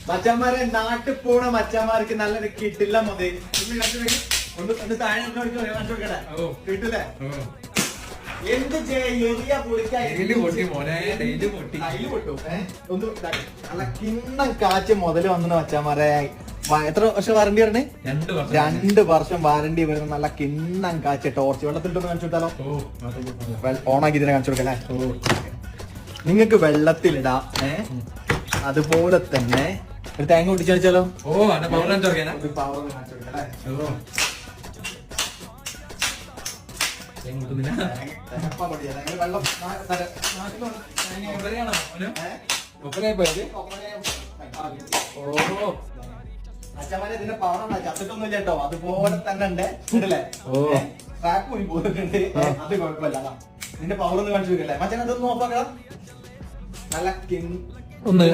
മച്ചന്മാരെ നാട്ടിൽ പോണ മച്ചന്മാർക്ക് നല്ലൊരു കിട്ടില്ല മതി. ഒന്ന് താഴെ കിട്ടില്ലേ? എന്ത് ചെയ്യാ നല്ല കിണ്ണം കാച്ച് മുതല് വന്നു മച്ചാമാരെ. എത്ര വർഷം വാറണ്ടി പറഞ്ഞേ? 2 വർഷം വാറണ്ടി വരുന്ന നല്ല കിണ്ണം കാച്ച് ടോർച്ച് വെള്ളത്തിലിട്ടൊന്ന് കാണിച്ചു കൊടുത്താലോ? ഓണാക്കി ഇതിനെ കാണിച്ചു കൊടുക്കല്ലേ? നിങ്ങക്ക് വെള്ളത്തിലിടാം. അതുപോലെ തന്നെ ഒരു തേങ്ങ പൊട്ടിച്ചാലോ? അച്ഛന്മാരെ ഇതിന്റെ പവറാണ്, ചത്തിട്ടൊന്നും കേട്ടോ. അതുപോലെ തന്നെ ഉണ്ട് ട്രാക്ക് പോയി പോയിട്ടുണ്ട്. അത് കുഴപ്പമില്ല. നിന്റെ പവർ ഒന്ന് കാണിച്ചു നോക്കല്ലേ മച്ചാൻ? അതൊന്നും നോക്കാം. നല്ല